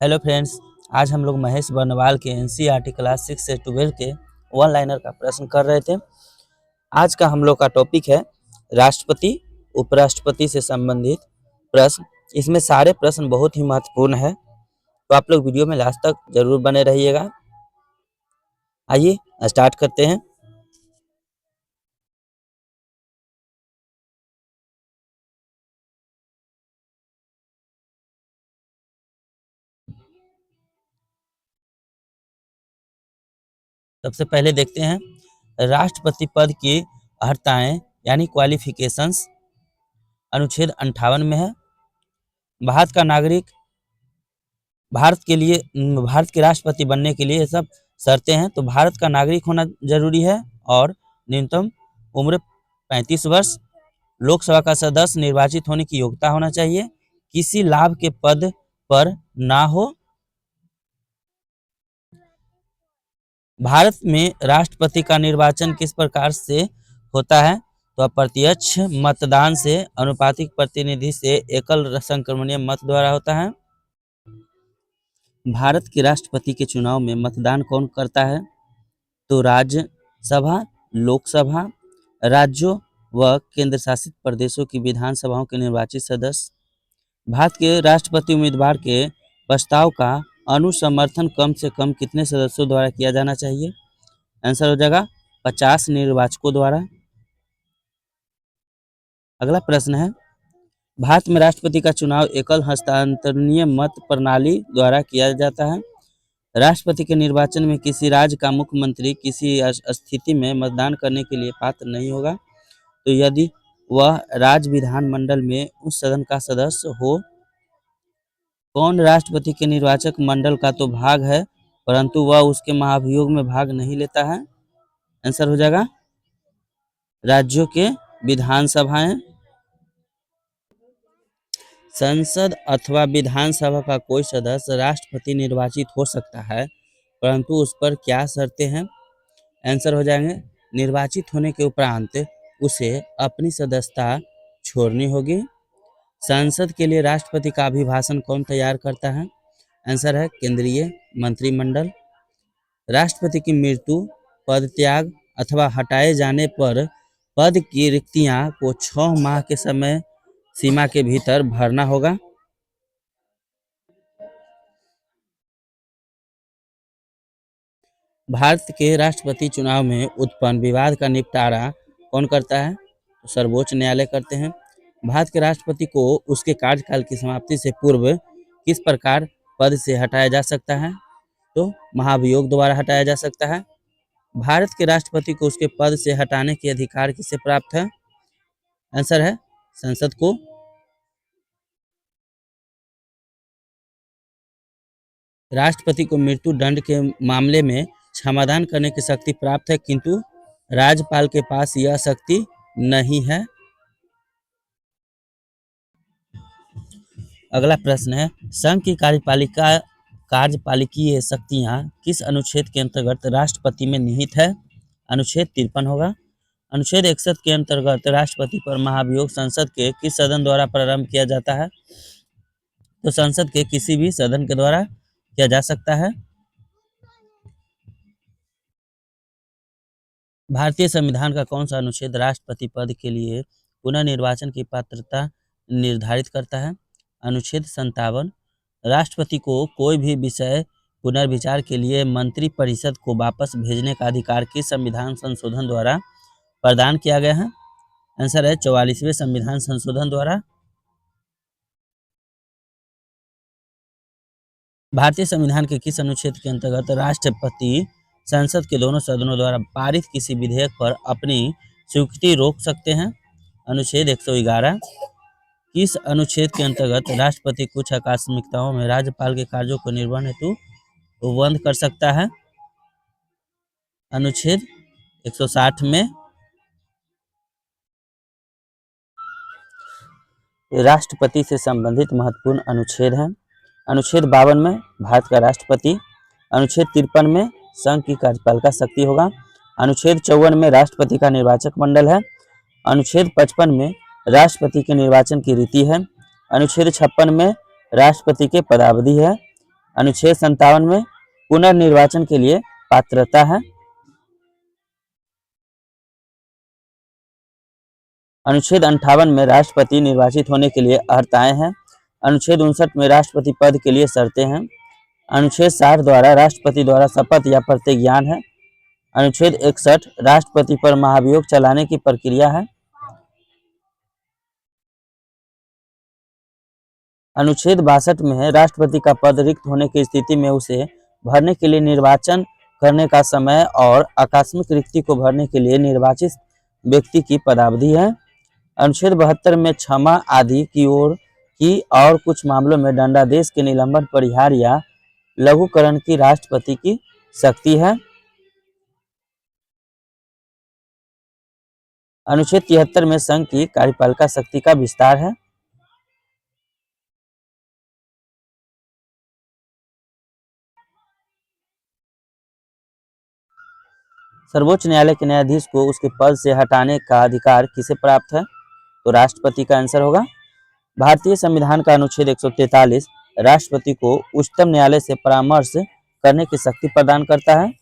Hello friends. आज हम लोग महेश बर्नवाल के एनसीईआरटी क्लास 6 से 12 के वन लाइनर का प्रश्न कर रहे थे। आज का हम लोग का टॉपिक है राष्ट्रपति उपराष्ट्रपति से संबंधित प्रश्न। इसमें सारे प्रश्न बहुत ही महत्वपूर्ण है, तो आप लोग वीडियो में लास्ट तक जरूर बने रहिएगा। आइए स्टार्ट करते हैं। सबसे पहले देखते हैं राष्ट्रपति पद की अर्हताएं यानी क्वालिफिकेशंस। अनुच्छेद 58 में है भारत का नागरिक भारत के राष्ट्रपति बनने के लिए सब शर्तें हैं। तो भारत का नागरिक होना जरूरी है और न्यूनतम उम्र 35 वर्ष, लोकसभा का सदस्य निर्वाचित होने की योग्यता होना चाहिए, किसी लाभ के पद पर ना हो। भारत में राष्ट्रपति का निर्वाचन किस प्रकार से होता है? तो अप्रत्यक्ष मतदान से, अनुपातिक प्रतिनिधि से, एकल संक्रमणीय मत द्वारा होता है। भारत के राष्ट्रपति के चुनाव में मतदान कौन करता है? तो राज्यसभा, लोकसभा, राज्यों व केंद्र शासित प्रदेशों की विधानसभाओं के निर्वाचित सदस्य। भारत के राष्ट्रपति उम्मीदवार के प्रस्ताव का अनुसमर्थन कम से कम कितने सदस्यों द्वारा किया जाना चाहिए? आंसर हो जाएगा 50 निर्वाचकों द्वारा। अगला प्रश्न है भारत में राष्ट्रपति का चुनाव एकल हस्तांतरणीय मत प्रणाली द्वारा किया जाता है। राष्ट्रपति के निर्वाचन में किसी राज्य का मुख्यमंत्री किसी स्थिति में मतदान करने के लिए पात्र नहीं होगा, तो यदि वह राज्य विधानमंडल में उस सदन का सदस्य हो। कौन राष्ट्रपति के निर्वाचक मंडल का तो भाग है, परंतु वह उसके महाभियोग में भाग नहीं लेता है? आंसर हो जाएगा राज्यों के विधानसभाएं। संसद अथवा विधानसभा का कोई सदस्य राष्ट्रपति निर्वाचित हो सकता है, परंतु उस पर क्या शर्तें हैं? आंसर हो जाएंगे निर्वाचित होने के उपरांत उसे अपनी सदस्यता छोड़नी होगी। संसद के लिए राष्ट्रपति का अभिभाषण कौन तैयार करता है? आंसर है केंद्रीय मंत्रिमंडल। राष्ट्रपति की मृत्यु, पदत्याग अथवा हटाए जाने पर पद की रिक्तियां को 6 माह के समय सीमा के भीतर भरना होगा। भारत के राष्ट्रपति चुनाव में उत्पन्न विवाद का निपटारा कौन करता है? तो सर्वोच्च न्यायालय करते हैं। भारत के राष्ट्रपति को उसके कार्यकाल की समाप्ति से पूर्व किस प्रकार पद से हटाया जा सकता है? तो महाभियोग द्वारा हटाया जा सकता है। भारत के राष्ट्रपति को उसके पद से हटाने के अधिकार किसे प्राप्त है? आंसर है संसद को। राष्ट्रपति को मृत्यु दंड के मामले में क्षमादान करने की शक्ति प्राप्त है, किंतु राज्यपाल के पास यह शक्ति नहीं है। अगला प्रश्न है संघ की कार्यपालिकीय शक्तियां किस अनुच्छेद के अंतर्गत राष्ट्रपति में निहित है? अनुच्छेद 53 होगा। अनुच्छेद 61 के अंतर्गत राष्ट्रपति पर महाभियोग संसद के किस सदन द्वारा प्रारंभ किया जाता है? तो संसद के किसी भी सदन के द्वारा किया जा सकता है। भारतीय संविधान का कौन सा अनुच्छेद राष्ट्रपति पद के लिए पुनः निर्वाचन की पात्रता निर्धारित करता है? अनुच्छेद 57। राष्ट्रपति को कोई भी विषय पुनर्विचार के लिए मंत्रिपरिषद को वापस भेजने का अधिकार किस संविधान संशोधन द्वारा प्रदान किया गया है? आंसर है 44वें संविधान संशोधन द्वारा। भारतीय संविधान के किस अनुच्छेद के अंतर्गत राष्ट्रपति संसद के दोनों सदनों द्वारा पारित किसी विधेयक पर अपनी स्वीकृति रोक सकते हैं? अनुच्छेद 111। किस अनुच्छेद के अंतर्गत राष्ट्रपति कुछ आकस्मिकताओं में राज्यपाल के कार्यों को निर्वहन हेतु बंद कर सकता है? अनुच्छेद 160 में। राष्ट्रपति से संबंधित महत्वपूर्ण अनुच्छेद हैं। अनुच्छेद 52 में भारत का राष्ट्रपति, अनुच्छेद 53 में संघ की कार्यपालिका शक्ति होगा, अनुच्छेद 54 में राष्ट्रपति का निर्वाचक मंडल है, अनुच्छेद 55 में राष्ट्रपति के निर्वाचन की रीति है, अनुच्छेद 56 में राष्ट्रपति के पदावधि है, अनुच्छेद 57 में पुनर्निर्वाचन के लिए पात्रता है। अनुच्छेद 58 में राष्ट्रपति निर्वाचित होने के लिए अर्हताएं हैं। अनुच्छेद 59 में राष्ट्रपति पद के लिए शर्तें हैं। अनुच्छेद 60 द्वारा राष्ट्रपति द्वारा शपथ या प्रतिज्ञान है। अनुच्छेद 61 राष्ट्रपति पर महाभियोग चलाने की प्रक्रिया है। अनुच्छेद 62 में है राष्ट्रपति का पद रिक्त होने की स्थिति में उसे भरने के लिए निर्वाचन करने का समय और आकस्मिक रिक्ति को भरने के लिए निर्वाचित व्यक्ति की पदावधि है। अनुच्छेद 72 में क्षमा आदि की और कुछ मामलों में दंडादेश के निलंबन, परिहार या लघुकरण की राष्ट्रपति की शक्ति है। अनुच्छेद 73 में संघ की कार्यपालिका शक्ति का विस्तार है। सर्वोच्च न्यायालय के न्यायाधीश को उसके पद से हटाने का अधिकार किसे प्राप्त है? तो राष्ट्रपति का आंसर होगा। भारतीय संविधान का अनुच्छेद 143 राष्ट्रपति को उच्चतम न्यायालय से परामर्श करने की शक्ति प्रदान करता है।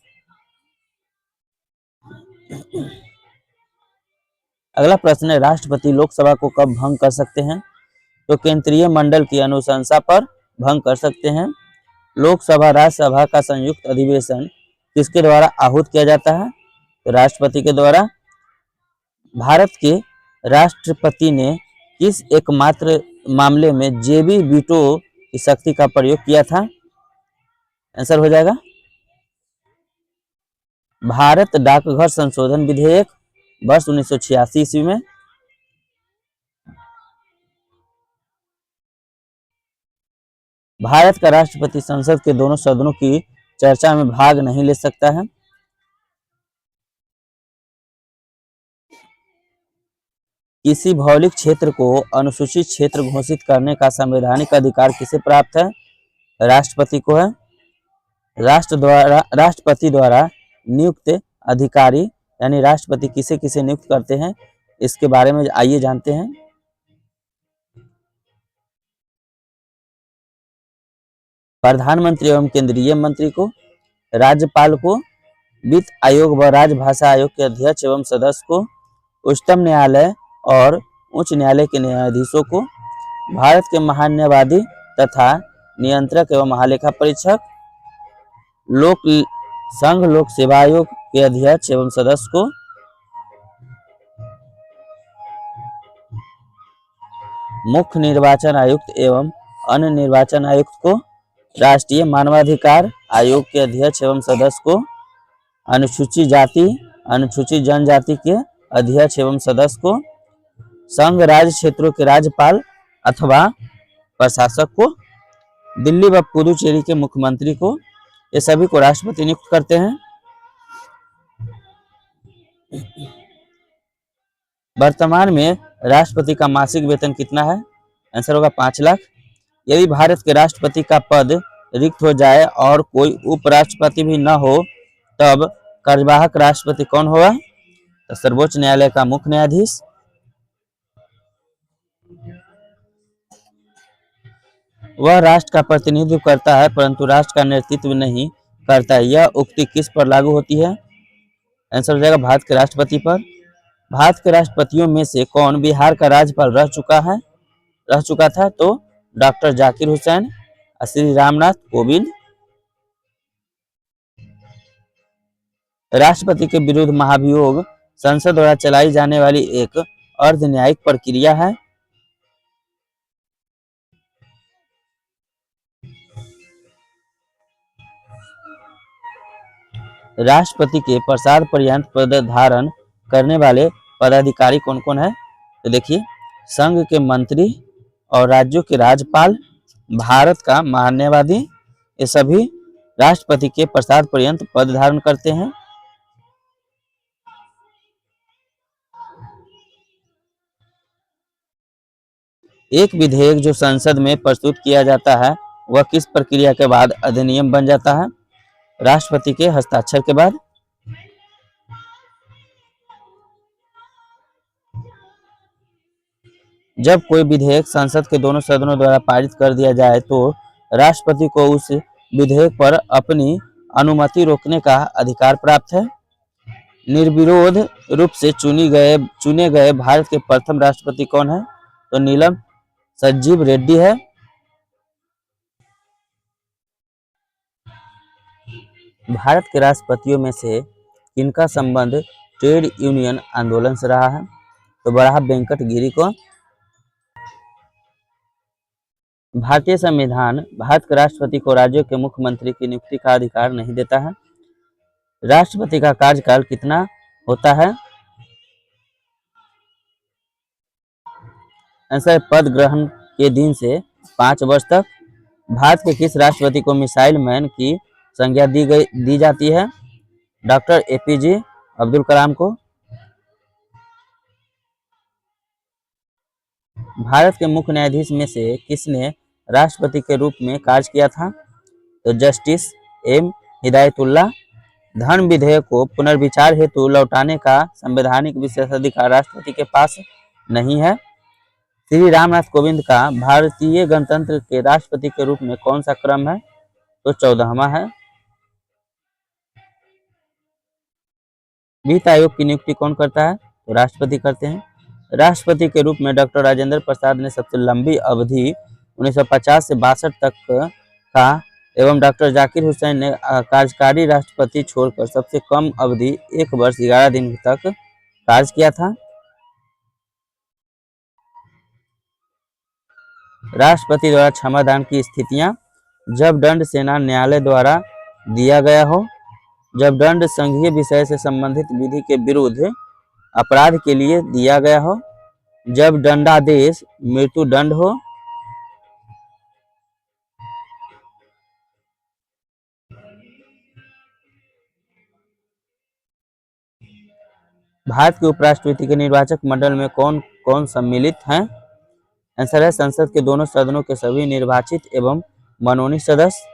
अगला प्रश्न है, राष्ट्रपति लोकसभा को कब भंग कर सकते हैं? तो केंद्रीय मंडल की अनुशंसा पर भंग कर सकते हैं। लोकसभा राज्यसभा का संयुक्त अधिवेशन किसके द्वारा आहूत किया जाता है? तो राष्ट्रपति के द्वारा। भारत के राष्ट्रपति ने किस एकमात्र मामले में जेबी वीटो की शक्ति का प्रयोग किया था? आंसर हो जाएगा भारत डाकघर संशोधन विधेयक वर्ष 1986 ईस्वी में। भारत का राष्ट्रपति संसद के दोनों सदनों की चर्चा में भाग नहीं ले सकता है। किसी भौगोलिक क्षेत्र को अनुसूचित क्षेत्र घोषित करने का संवैधानिक अधिकार किसे प्राप्त है? राष्ट्रपति को है। राष्ट्रपति द्वारा नियुक्त अधिकारी यानी राष्ट्रपति किसे किसे नियुक्त करते हैं, इसके बारे में आइए जानते हैं। प्रधानमंत्री एवं केंद्रीय मंत्री को, राज्यपाल को, वित्त आयोग व राजभाषा आयोग के अध्यक्ष एवं सदस्य को, उच्चतम न्यायालय और उच्च न्यायालय के न्यायाधीशों को, भारत के महान्यायवादी तथा नियंत्रक एवं महालेखा परीक्षक, संघ लोक सेवा आयोग के अध्यक्ष एवं सदस्य को, मुख्य निर्वाचन आयुक्त एवं अन्य निर्वाचन आयुक्त को, राष्ट्रीय मानवाधिकार आयोग के अध्यक्ष एवं सदस्य को, अनुसूचित जाति अनुसूचित जनजाति के अध्यक्ष एवं सदस्य को, संघ राज्य क्षेत्रों के राज्यपाल अथवा प्रशासक को, दिल्ली व पुदुचेरी के मुख्यमंत्री को, ये सभी को राष्ट्रपति नियुक्त करते हैं। वर्तमान में राष्ट्रपति का मासिक वेतन कितना है? आंसर होगा 5 लाख। यदि भारत के राष्ट्रपति का पद रिक्त हो जाए और कोई उपराष्ट्रपति भी न हो, तब कार्यवाहक राष्ट्रपति कौन होगा? तो सर्वोच्च न्यायालय का मुख्य न्यायाधीश। वह राष्ट्र का प्रतिनिधित्व करता है परंतु राष्ट्र का नेतृत्व नहीं करता है। यह उक्ति किस पर लागू होती है? आंसर हो जाएगा भारत के राष्ट्रपति पर। भारत के राष्ट्रपतियों में से कौन बिहार का राज्यपाल रह चुका था? तो डॉक्टर जाकिर हुसैन, श्री रामनाथ कोविंद। राष्ट्रपति के विरुद्ध महाभियोग संसद द्वारा चलाई जाने वाली एक अर्ध न्यायिक प्रक्रिया है। राष्ट्रपति के प्रसाद पर्यंत पद धारण करने वाले पदाधिकारी कौन कौन है? तो देखिए, संघ के मंत्री और राज्यों के राज्यपाल, भारत का महान्यायवादी, ये सभी राष्ट्रपति के प्रसाद पर्यंत पद धारण करते हैं। एक विधेयक जो संसद में प्रस्तुत किया जाता है वह किस प्रक्रिया के बाद अधिनियम बन जाता है? राष्ट्रपति के हस्ताक्षर के बाद। जब कोई विधेयक संसद के दोनों सदनों द्वारा पारित कर दिया जाए तो राष्ट्रपति को उस विधेयक पर अपनी अनुमति रोकने का अधिकार प्राप्त है। निर्विरोध रूप से चुने गए भारत के प्रथम राष्ट्रपति कौन है? तो नीलम संजीव रेड्डी है। भारत के राष्ट्रपतियों में से किनका संबंध ट्रेड यूनियन आंदोलन से रहा है? तो वराह वेंकट गिरी को। भारतीय संविधान भारत के राष्ट्रपति को राज्यों के मुख्यमंत्री की नियुक्ति का अधिकार नहीं देता है। राष्ट्रपति का कार्यकाल कितना होता है? आंसर पद ग्रहण के दिन से 5 वर्ष तक। भारत के किस राष्ट्रपति को मिसाइल मैन की संज्ञा दी जाती है? डॉक्टर एपीजे अब्दुल कलाम को। भारत के मुख्य न्यायाधीश में से किसने राष्ट्रपति के रूप में कार्य किया था? तो जस्टिस एम हिदायतुल्ला। धन विधेयक को पुनर्विचार हेतु लौटाने का संवैधानिक विशेषाधिकार राष्ट्रपति के पास नहीं है। श्री रामनाथ कोविंद का भारतीय गणतंत्र के राष्ट्रपति के रूप में कौन सा क्रम है? तो 14वां है। वित्त आयोग की नियुक्ति कौन करता है? तो राष्ट्रपति करते हैं। राष्ट्रपति के रूप में डॉक्टर राजेंद्र प्रसाद ने सबसे लंबी अवधि 1950 से 62 तक का एवं डॉक्टर जाकिर हुसैन ने कार्यकारी राष्ट्रपति छोड़कर सबसे कम अवधि 1 वर्ष 11 दिन तक कार्य किया था। राष्ट्रपति द्वारा क्षमादान की स्थितियां: जब दंड सेना न्यायालय द्वारा दिया गया हो, जब दंड संघीय विषय से संबंधित विधि के विरुद्ध अपराध के लिए दिया गया हो, जब दंडादेश मृत्यु दंड हो। भारत के उपराष्ट्रपति के निर्वाचक मंडल में कौन कौन सम्मिलित हैं? आंसर है संसद के दोनों सदनों के सभी निर्वाचित एवं मनोनीत सदस्य।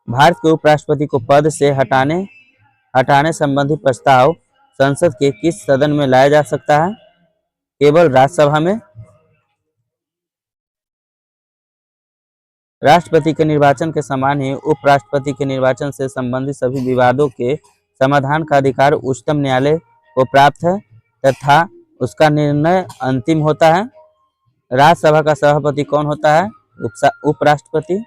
भारत के उपराष्ट्रपति को पद से हटाने संबंधी प्रस्ताव संसद के किस सदन में लाया जा सकता है? केवल राज्यसभा में। राष्ट्रपति के निर्वाचन के समान ही उपराष्ट्रपति के निर्वाचन से संबंधित सभी विवादों के समाधान का अधिकार उच्चतम न्यायालय को प्राप्त है तथा उसका निर्णय अंतिम होता है। राज्यसभा का सभापति कौन होता है? उपराष्ट्रपति।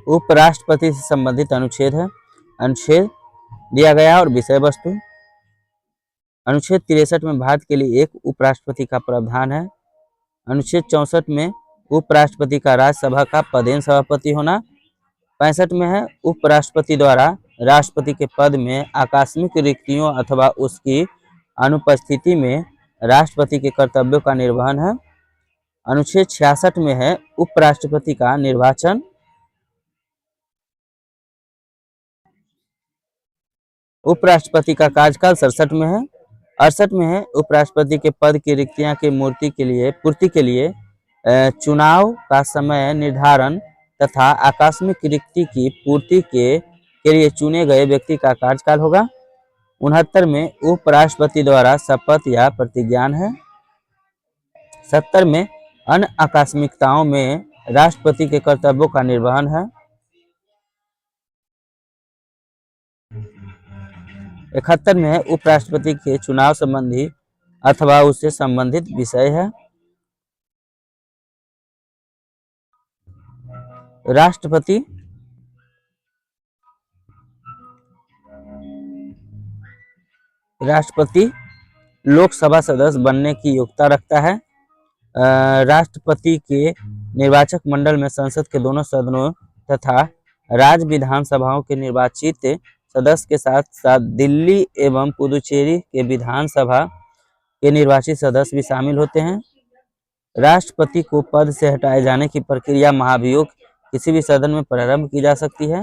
उपराष्ट्रपति से संबंधित अनुच्छेद है। अनुच्छेद दिया गया और विषय वस्तु। अनुच्छेद 63 में भारत के लिए एक उपराष्ट्रपति का प्रावधान है। अनुच्छेद 64 में उपराष्ट्रपति का राज्यसभा का पदेन सभापति होना। 65 में है उपराष्ट्रपति द्वारा राष्ट्रपति के पद में आकस्मिक रिक्तियों अथवा उसकी अनुपस्थिति में राष्ट्रपति के कर्तव्यों का निर्वहन है। अनुच्छेद 66 में है उपराष्ट्रपति का निर्वाचन। उपराष्ट्रपति का कार्यकाल 67 में है। 68 में है उपराष्ट्रपति के पद की रिक्तियां की पूर्ति के लिए चुनाव का समय निर्धारण तथा आकस्मिक रिक्ति की पूर्ति के लिए चुने गए व्यक्ति का कार्यकाल होगा। 69 में उपराष्ट्रपति द्वारा शपथ या प्रतिज्ञान है। 70 में अन्य आकस्मिकताओं में राष्ट्रपति के कर्तव्यों का निर्वहन है। 71 में है उपराष्ट्रपति के चुनाव संबंधी अथवा उससे संबंधित विषय है। राष्ट्रपति लोकसभा सदस्य बनने की योग्यता रखता है। राष्ट्रपति के निर्वाचक मंडल में संसद के दोनों सदनों तथा राज्य विधानसभाओं के निर्वाचित सदस्य के साथ साथ दिल्ली एवं पुदुचेरी के विधानसभा के निर्वाचित सदस्य भी शामिल होते हैं। राष्ट्रपति को पद से हटाए जाने की प्रक्रिया महाभियोग किसी भी सदन में प्रारंभ की जा सकती है।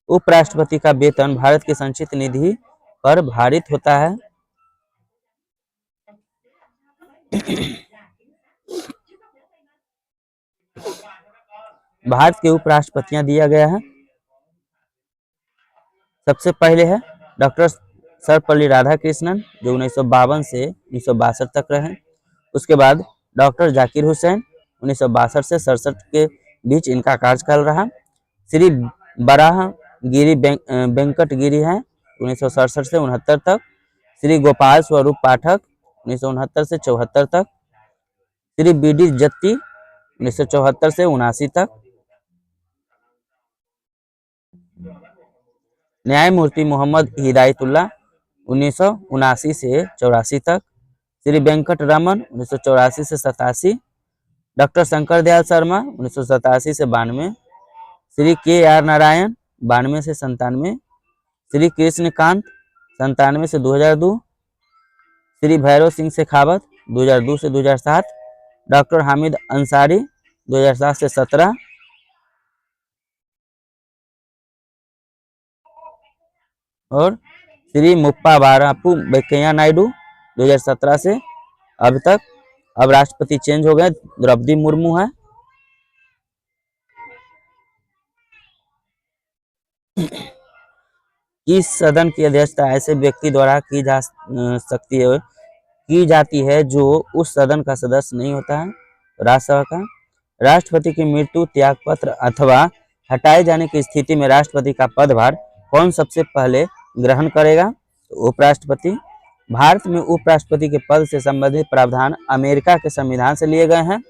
उपराष्ट्रपति का वेतन भारत की संचित निधि पर भारित होता है। भारत के उपराष्ट्रपतियां दिया गया है। सबसे पहले है डॉक्टर सर्वपल्ली राधाकृष्णन जो 1952 से 1962 तक रहे। उसके बाद डॉक्टर जाकिर हुसैन 1962 से 67 के बीच इनका कार्यकाल रहा। श्री बराह गिरी वेंकट गिरी है 1967 से 69 तक। श्री गोपाल स्वरूप पाठक 1969 से 74 तक। श्री बी डी जत्ती 1974 से 79 तक। न्यायमूर्ति मोहम्मद हिदायतुल्लाह 1979 से 84 तक। श्री वेंकट रमन 1984 से 87। डॉक्टर शंकर दयाल शर्मा 1987 से 92। श्री के आर नारायण 92 से 97। श्री कृष्णकांत 97 से 2002। श्री भैरव सिंह शेखावत 2002 से 2007। डॉक्टर हामिद अंसारी 2007 से 17। और श्री मुप्पा बारापू वेंकैया नायडू 2017 से अब तक। अब राष्ट्रपति चेंज हो गए, द्रौपदी मुर्मू है। इस सदन की अध्यक्षता ऐसे व्यक्ति द्वारा की जाती है जो उस सदन का सदस्य नहीं होता है, राज्यसभा का। राष्ट्रपति की मृत्यु, त्यागपत्र अथवा हटाए जाने की स्थिति में राष्ट्रपति का पदभार कौन सबसे पहले ग्रहण करेगा? तो उपराष्ट्रपति। भारत में उपराष्ट्रपति के पद से संबंधित प्रावधान अमेरिका के संविधान से लिए गए हैं।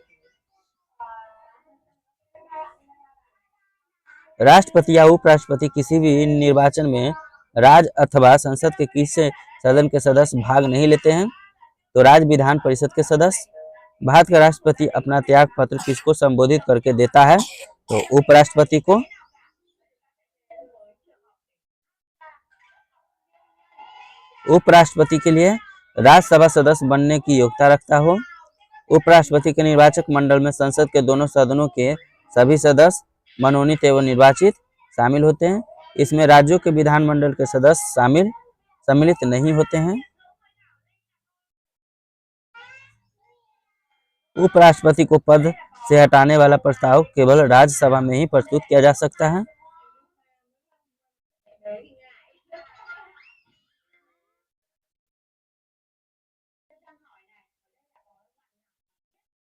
राष्ट्रपति या उपराष्ट्रपति किसी भी निर्वाचन में राज्य अथवा संसद के किसी सदन के सदस्य भाग नहीं लेते हैं। तो राज्य विधान परिषद के सदस्य। भारत का राष्ट्रपति अपना त्याग पत्र किसको संबोधित करके देता है? तो उपराष्ट्रपति को। उपराष्ट्रपति के लिए राज्यसभा सदस्य बनने की योग्यता रखता हो। उपराष्ट्रपति के निर्वाचक मंडल में संसद के दोनों सदनों के सभी सदस्य मनोनीत एवं निर्वाचित शामिल होते हैं। इसमें राज्यों के विधानमंडल के सदस्य सम्मिलित नहीं होते हैं। उपराष्ट्रपति को पद से हटाने वाला प्रस्ताव केवल राज्यसभा में ही प्रस्तुत किया जा सकता है।